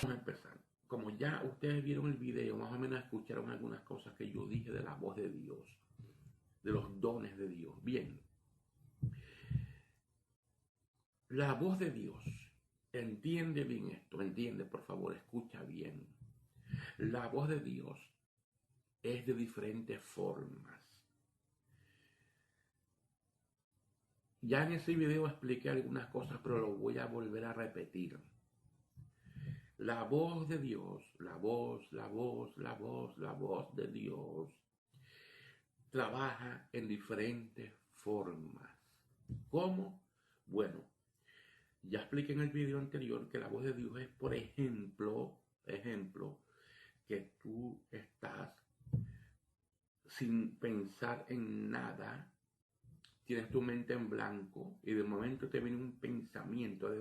Vamos a empezar. Como ya ustedes vieron el video, más o menos escucharon algunas cosas que yo dije de la voz de Dios, de los dones de Dios. Bien, la voz de Dios, entiende bien esto, entiende, por favor, escucha bien. La voz de Dios es de diferentes formas. Ya en ese video expliqué algunas cosas, pero lo voy a volver a repetir. La voz de Dios, la voz de Dios trabaja en diferentes formas. ¿Cómo? Bueno, ya expliqué en el video anterior que la voz de Dios es, por ejemplo, que tú estás sin pensar en nada, tienes tu mente en blanco y de momento te viene un pensamiento, te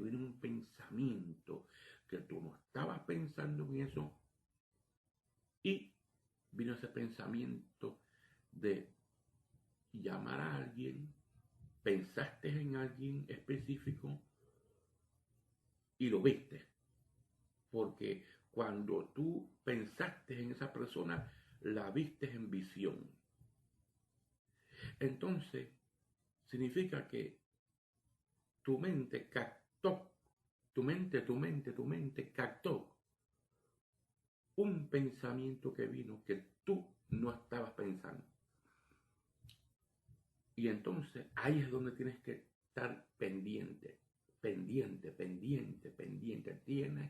viene un pensamiento que tú no estabas pensando en eso y vino ese pensamiento de llamar a alguien, pensaste en alguien específico y lo viste, porque cuando tú pensaste en esa persona, la viste en visión. Entonces, significa que tu mente captó, tu mente captó un pensamiento que vino que tú no estabas pensando. Y entonces ahí es donde tienes que estar pendiente. Tienes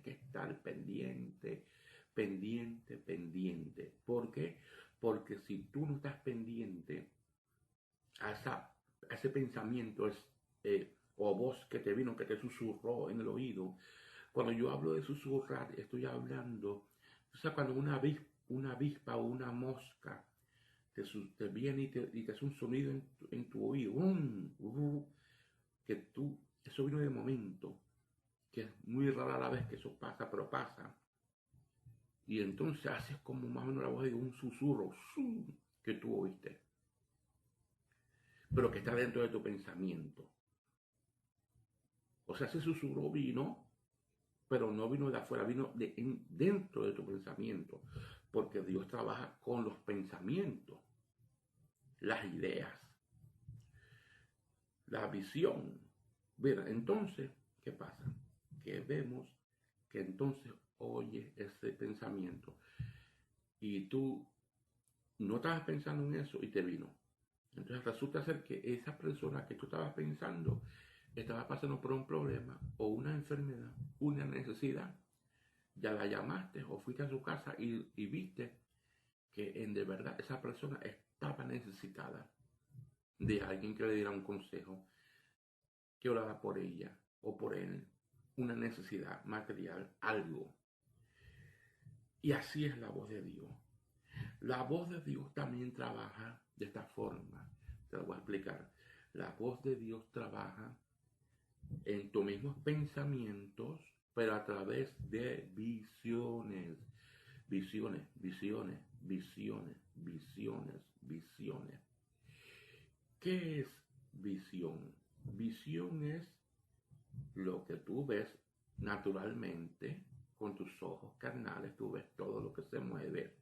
que estar pendiente. ¿Por qué? Porque si tú no estás pendiente a ese pensamiento o voz que te vino, que te susurró en el oído. Cuando yo hablo de susurrar, estoy hablando, o sea, cuando una avispa o una mosca te viene y te hace un sonido en tu oído, que eso vino de momento, que es muy rara la vez que eso pasa, pero pasa. Y entonces haces como más o menos la voz de un susurro que tú oíste, pero que está dentro de tu pensamiento. O sea, ese susurro vino, pero no vino de afuera, vino dentro de tu pensamiento, porque Dios trabaja con los pensamientos, las ideas, la visión. Mira, entonces, ¿qué pasa? Que vemos que entonces oyes ese pensamiento y tú no estabas pensando en eso y te vino. Entonces resulta ser que esa persona que tú estabas pensando estaba pasando por un problema o una enfermedad, una necesidad. Ya la llamaste o fuiste a su casa y viste que de verdad esa persona estaba necesitada de alguien que le diera un consejo, que orara por ella o por él, una necesidad material, algo. Y así es la voz de Dios. La voz de Dios también trabaja de esta forma. Te lo voy a explicar. La voz de Dios trabaja en tus mismos pensamientos, pero a través de visiones. Visiones. ¿Qué es visión? Visión es lo que tú ves naturalmente con tus ojos carnales, tú ves todo lo que se mueve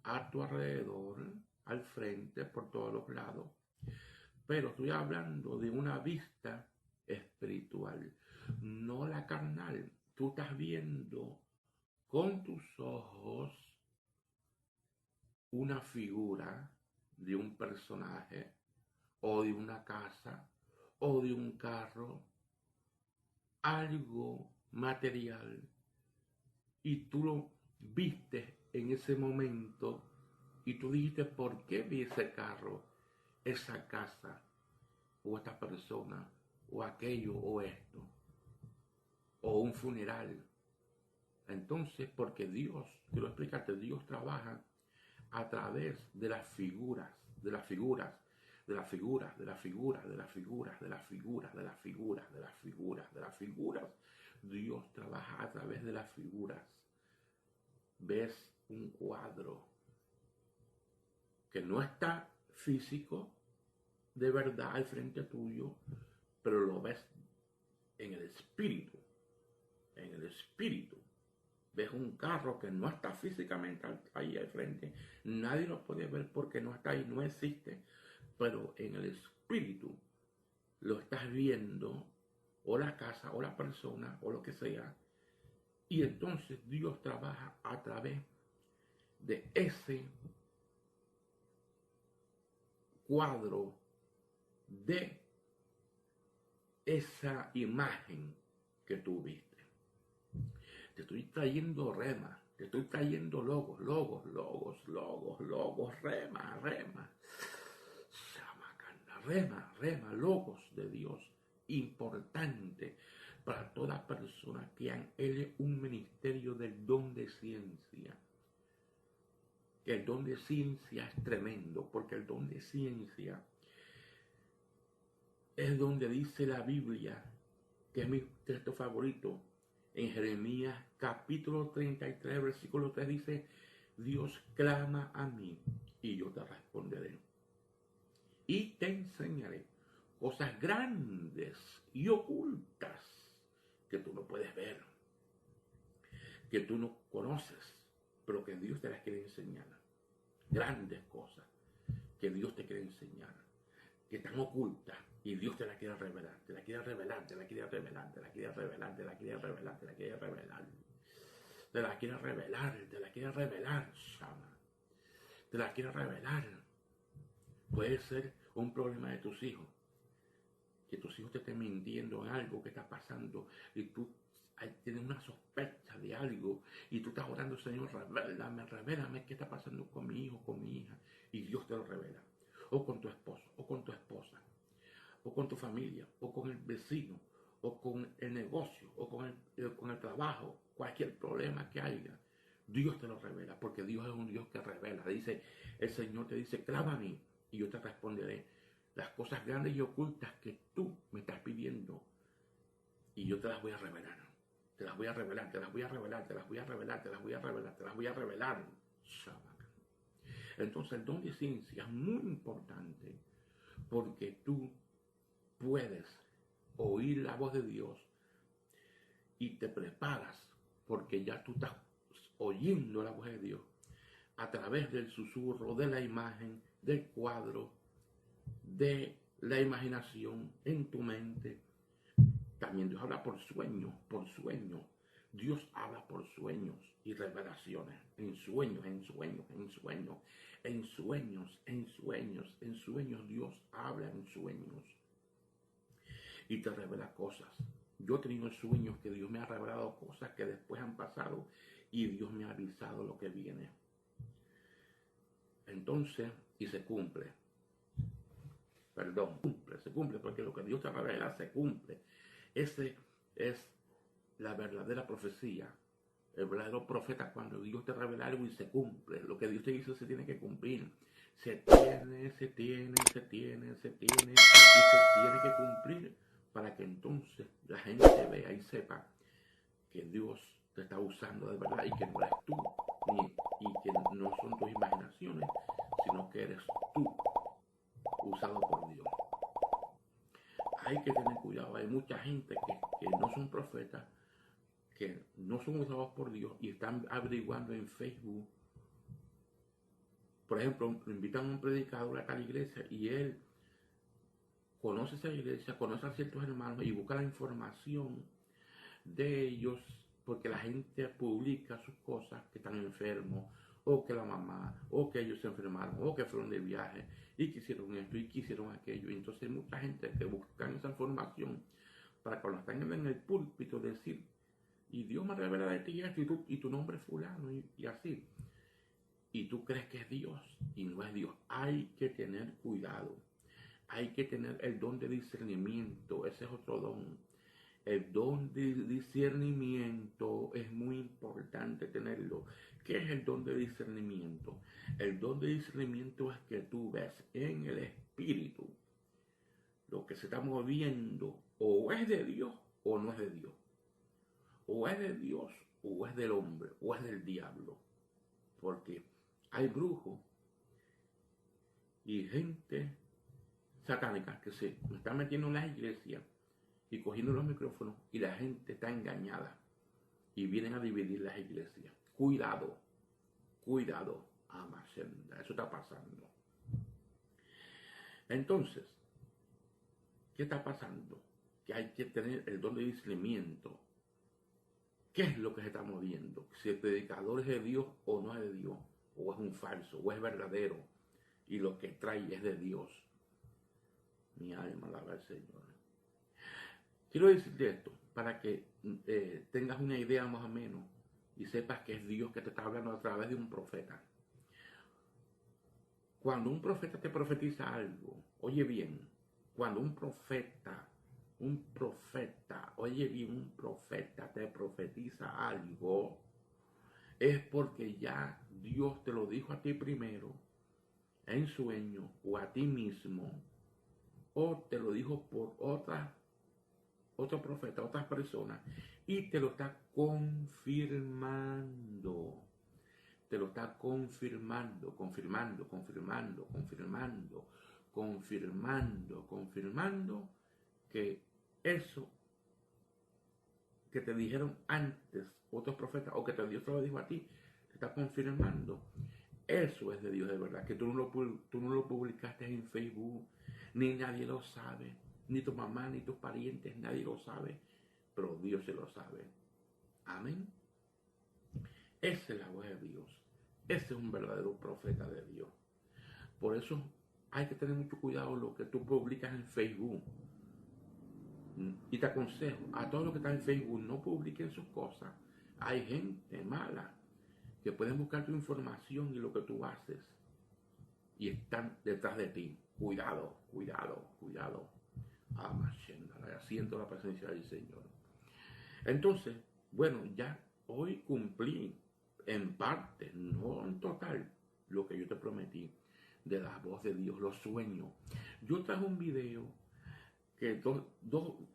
a tu alrededor, al frente, por todos los lados. Pero estoy hablando de una vista espiritual, no la carnal. Tú estás viendo con tus ojos una figura de un personaje o de una casa o de un carro, algo material, y tú lo viste en ese momento y tú dijiste, ¿por qué vi ese carro, esa casa o esta persona o aquello o esto o un funeral? Entonces, porque Dios, quiero explicarte, Dios trabaja a través de las figuras, de las figuras, de las figuras, de las figuras, de las figuras, de las figuras, de las figuras, de las figuras, de las figuras. Dios trabaja a través de las figuras. Ves un cuadro que no está físico de verdad al frente tuyo, pero lo ves en el espíritu. En el espíritu. Ves un carro que no está físicamente ahí al frente. Nadie lo puede ver porque no está ahí, no existe. Pero en el espíritu lo estás viendo, o la casa, o la persona, o lo que sea. Y entonces Dios trabaja a través de ese cuadro, de esa imagen que tú viste. Te estoy trayendo rema, te estoy trayendo logos, rema, logos de Dios, importante para toda persona que han hecho un ministerio del don de ciencia. Que el don de ciencia es tremendo, porque el don de ciencia es donde dice la Biblia, que es mi texto favorito, en Jeremías capítulo 33, versículo 3 dice: Dios clama a mí y yo te responderé. Y te enseñaré cosas grandes y ocultas que tú no puedes ver, que tú no conoces, pero que Dios te las quiere enseñar. Grandes cosas que Dios te quiere enseñar, que están ocultas, y Dios te la quiere revelar, te la quiere revelar, te la quiere revelar, te la quiere revelar, te la quiere revelar, te la quiere revelar, te la quiere revelar, te la quiere revelar, Shama, te la quiere revelar. Puede ser un problema de tus hijos, que tus hijos te estén mintiendo en algo que está pasando y tú tienes una sospecha de algo y tú estás orando: Señor, revélame qué está pasando con mi hijo, con mi hija, y Dios te lo revela. O con tu esposo, o con tu esposa, o con tu familia, o con el vecino, o con el negocio, o con el trabajo, cualquier problema que haya, Dios te lo revela, porque Dios es un Dios que revela. Dice, el Señor te dice: clama a mí y yo te responderé las cosas grandes y ocultas que tú me estás pidiendo, y yo te las voy a revelar. Te las voy a revelar, te las voy a revelar, te las voy a revelar, te las voy a revelar, te las voy a revelar. Entonces el don de ciencia es muy importante, porque tú puedes oír la voz de Dios y te preparas, porque ya tú estás oyendo la voz de Dios a través del susurro, de la imagen, del cuadro, de la imaginación en tu mente. También Dios habla por sueños, por sueños. Dios habla por sueños y revelaciones, en sueños, en sueños, en sueños, en sueños, en sueños, en sueños. Dios habla en sueños y te revela cosas. Yo he tenido sueños que Dios me ha revelado cosas que después han pasado y Dios me ha avisado lo que viene. Entonces, y se cumple. Perdón, se cumple, porque lo que Dios te revela se cumple. Ese es la verdadera profecía. El verdadero profeta, cuando Dios te revela algo y se cumple. Lo que Dios te dice se tiene que cumplir. Se tiene y se tiene que cumplir, para que entonces la gente vea y sepa que Dios te está usando de verdad, y que no eres tú, y que no son tus imaginaciones, sino que eres tú usado por Dios. Hay que tener cuidado. Hay mucha gente que no son profetas, que no son usados por Dios, y están averiguando en Facebook. Por ejemplo, invitan a un predicador a tal iglesia y él conoce esa iglesia, conoce a ciertos hermanos y busca la información de ellos, porque la gente publica sus cosas, que están enfermos, o que la mamá, o que ellos se enfermaron, o que fueron de viaje y quisieron esto y quisieron aquello. Y entonces hay mucha gente que busca esa información para cuando están en el púlpito decir: y Dios me revela de ti esto, y tu nombre es fulano, y así. Y tú crees que es Dios, y no es Dios. Hay que tener cuidado. Hay que tener el don de discernimiento. Ese es otro don. El don de discernimiento es muy importante tenerlo. ¿Qué es el don de discernimiento? El don de discernimiento es que tú ves en el espíritu lo que se está moviendo, o es de Dios o no es de Dios. O es de Dios o es del hombre o es del diablo. Porque hay brujos y gente satánica que se están metiendo en las iglesias y cogiendo los micrófonos y la gente está engañada y vienen a dividir las iglesias. Cuidado, cuidado, Amashenda, eso está pasando. Entonces, ¿qué está pasando? Que hay que tener el don de discernimiento. ¿Qué es lo que se está moviendo? Si el predicador es de Dios o no es de Dios, o es un falso, o es verdadero, y lo que trae es de Dios. Mi alma alaba al Señor. Quiero decirte esto para que tengas una idea más o menos y sepas que es Dios que te está hablando a través de un profeta. Cuando un profeta te profetiza algo, oye bien, cuando un profeta, oye bien, un profeta te profetiza algo, es porque ya Dios te lo dijo a ti primero, en sueño, o a ti mismo, o te lo dijo por otro profeta, otras personas, y te lo está confirmando. Te lo está confirmando que eso que te dijeron antes otros profetas o que Dios te lo dijo a ti, te está confirmando. Eso es de Dios de verdad, que tú no lo publicaste en Facebook, ni nadie lo sabe, ni tu mamá, ni tus parientes, nadie lo sabe, pero Dios se lo sabe. Amén. Esa es la voz de Dios. Ese es un verdadero profeta de Dios. Por eso hay que tener mucho cuidado lo que tú publicas en Facebook. Y te aconsejo, a todos los que están en Facebook, no publiquen sus cosas. Hay gente mala que pueden buscar tu información y lo que tú haces y están detrás de ti. Cuidado, cuidado, cuidado. Siento la presencia del Señor. Entonces, bueno, ya hoy cumplí en parte, no en total, lo que yo te prometí de la voz de Dios, los sueños. Yo traje un video que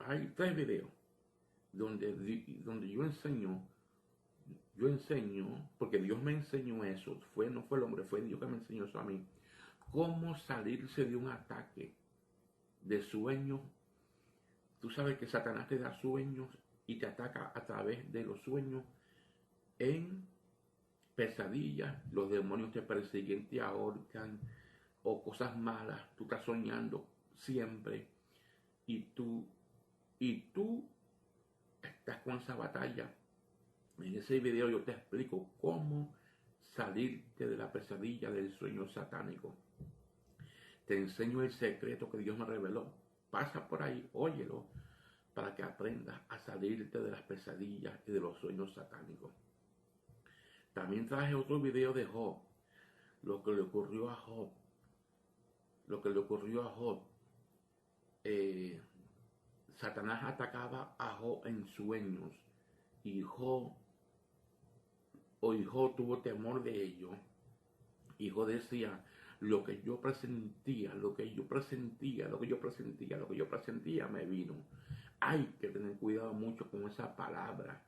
hay 3 videos donde yo enseño, porque Dios me enseñó eso, no fue el hombre, fue Dios que me enseñó eso a mí, cómo salirse de un ataque de sueños. Tú sabes que Satanás te da sueños y te ataca a través de los sueños en pesadillas. Los demonios te persiguen, te ahorcan o cosas malas. Tú estás soñando siempre y tú estás con esa batalla. En ese video yo te explico cómo salirte de la pesadilla del sueño satánico. Te enseño el secreto que Dios me reveló. Pasa por ahí, óyelo, para que aprendas a salirte de las pesadillas y de los sueños satánicos. También traje otro video de Job, lo que le ocurrió a Job. Satanás atacaba a Job en sueños y Job tuvo temor de ello. Y Job decía, lo que yo presentía me vino. Hay que tener cuidado mucho con esa palabra